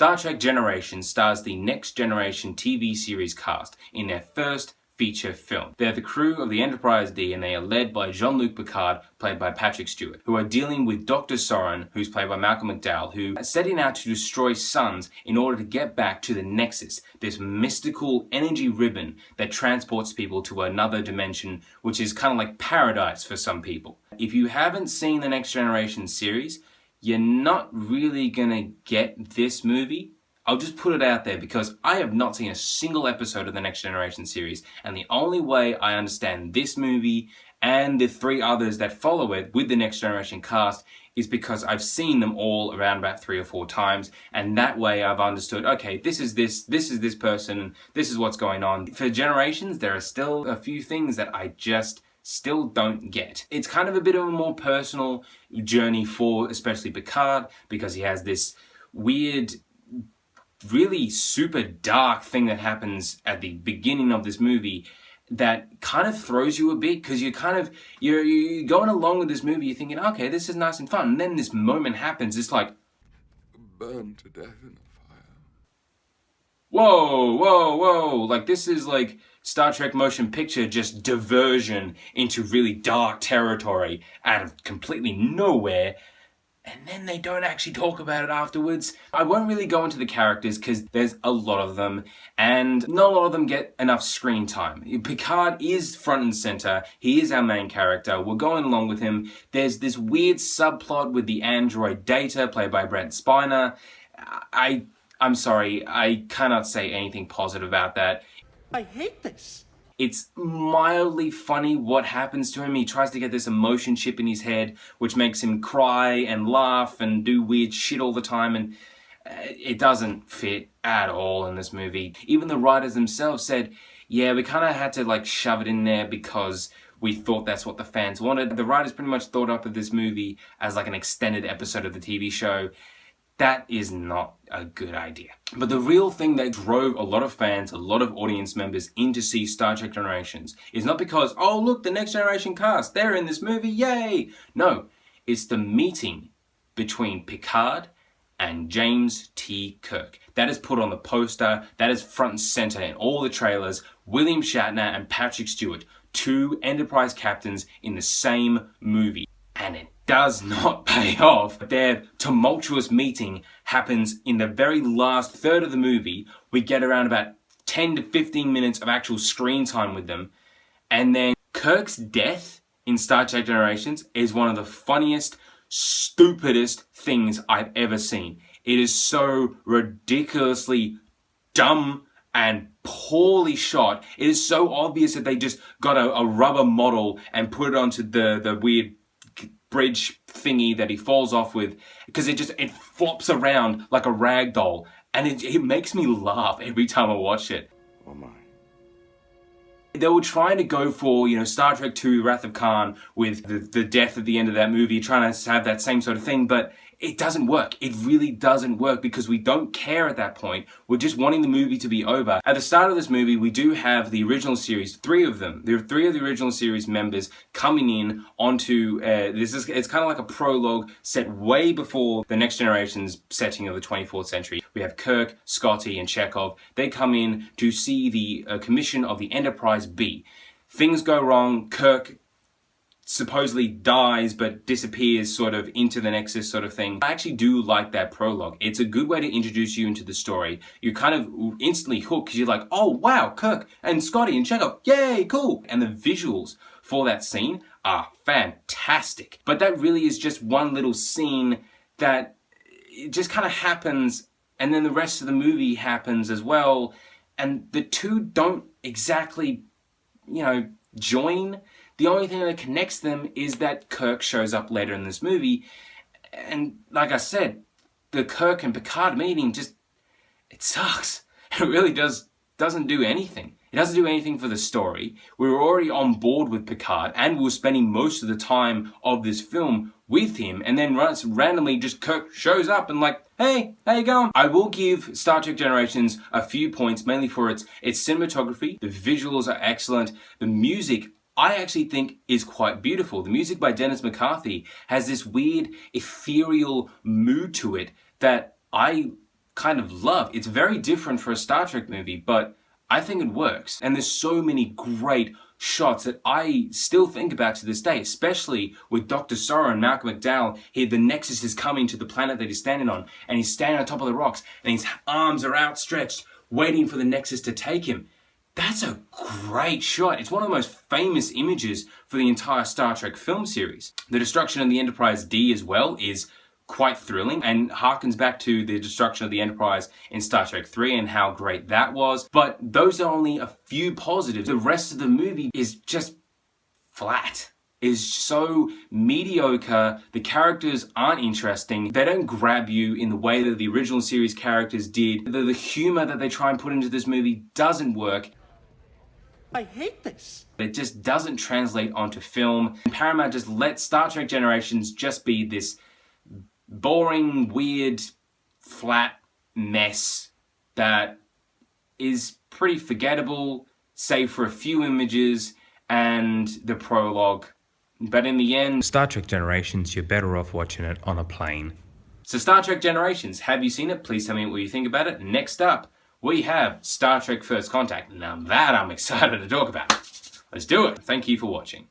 Star Trek Generations stars the Next Generation TV series cast in their first feature film. They're the crew of the Enterprise D, and they are led by Jean-Luc Picard, played by Patrick Stewart, who are dealing with Dr. Soren, who's played by Malcolm McDowell, who is setting out to destroy suns in order to get back to the Nexus, this mystical energy ribbon that transports people to another dimension, which is kind of like paradise for some people. If you haven't seen the Next Generation series, you're not really gonna get this movie. I'll just put it out there because I have not seen a single episode of the Next Generation series, and the only way I understand this movie and the 3 others that follow it with the Next Generation cast is because I've seen them all around about 3 or 4 times, and that way I've understood, okay, this is this person, and this is what's going on. For Generations, there are still a few things that I just still don't get. It's kind of a bit of a more personal journey for especially Picard, because he has this weird, really super dark thing that happens at the beginning of this movie that kind of throws you a bit, because you're going along with this movie, you're thinking, okay, this is nice and fun, and then this moment happens, it's like, burned to death in a fire. Whoa, like this is like Star Trek motion picture just diversion into really dark territory out of completely nowhere. And then they don't actually talk about it afterwards. I won't really go into the characters because there's a lot of them, and not a lot of them get enough screen time. Picard is front and center. He is our main character. We're going along with him. There's this weird subplot with the android Data, played by Brent Spiner. I'm sorry, I cannot say anything positive about that. I hate this. It's mildly funny what happens to him. He tries to get this emotion chip in his head, which makes him cry and laugh and do weird shit all the time, and it doesn't fit at all in this movie. Even the writers themselves said, yeah, we kind of had to like shove it in there because we thought that's what the fans wanted. The writers pretty much thought up of this movie as like an extended episode of the TV show. That is not a good idea. But the real thing that drove a lot of fans, a lot of audience members in to see Star Trek Generations is not because, oh look, the Next Generation cast, they're in this movie, yay! No, it's the meeting between Picard and James T. Kirk. That is put on the poster, that is front and center in all the trailers. William Shatner and Patrick Stewart, 2 Enterprise captains in the same movie. And it does not pay off. Their tumultuous meeting happens in the very last third of the movie. We get around about 10 to 15 minutes of actual screen time with them. And then Kirk's death in Star Trek Generations is one of the funniest, stupidest things I've ever seen. It is so ridiculously dumb and poorly shot. It is so obvious that they just got a rubber model and put it onto the weird bridge thingy that he falls off with, because it flops around like a rag doll, and it makes me laugh every time I watch it. Oh my. They were trying to go for, Star Trek II, Wrath of Khan, with the death at the end of that movie, trying to have that same sort of thing, but it doesn't work. It really doesn't work because we don't care at that point. We're just wanting the movie to be over. At the start of this movie, we do have the original series, 3 of them. There are 3 of the original series members coming in onto, it's kind of like a prologue set way before the Next Generation's setting of the 24th century. We have Kirk, Scotty, and Chekhov. They come in to see the commission of the Enterprise B. Things go wrong. Kirk supposedly dies but disappears sort of into the Nexus sort of thing. I actually do like that prologue. It's a good way to introduce you into the story. You're kind of instantly hooked because you're like, oh wow, Kirk and Scotty and Chekhov, yay, cool. And the visuals for that scene are fantastic. But that really is just one little scene that it just kind of happens, and then the rest of the movie happens as well. And the two don't exactly, join. The only thing that connects them is that Kirk shows up later in this movie. And like I said, the Kirk and Picard meeting it sucks. It really doesn't do anything. It doesn't do anything for the story. We were already on board with Picard, and we were spending most of the time of this film with him, and then randomly just Kirk shows up and like, hey, how you going? I will give Star Trek Generations a few points, mainly for its cinematography. The visuals are excellent. The music, I actually think, is quite beautiful. The music by Dennis McCarthy has this weird ethereal mood to it that I kind of love. It's very different for a Star Trek movie, but I think it works. And there's so many great shots that I still think about to this day, especially with Dr. Sorrow and Malcolm McDowell. The Nexus is coming to the planet that he's standing on, and he's standing on top of the rocks, and his arms are outstretched, waiting for the Nexus to take him. That's a great shot. It's one of the most famous images for the entire Star Trek film series. The destruction of the Enterprise D as well is quite thrilling and harkens back to the destruction of the Enterprise in Star Trek 3 and how great that was. But those are only a few positives. The rest of the movie is just flat. Is so mediocre. The characters aren't interesting. They don't grab you in the way that the original series characters did. The humor that they try and put into this movie doesn't work. I hate this. It just doesn't translate onto film. Paramount just let Star Trek Generations just be this boring, weird, flat mess that is pretty forgettable, save for a few images and the prologue. But in the end, Star Trek Generations, you're better off watching it on a plane. So Star Trek Generations, have you seen it? Please tell me what you think about it. Next up, we have Star Trek First Contact. Now that I'm excited to talk about. Let's do it. Thank you for watching.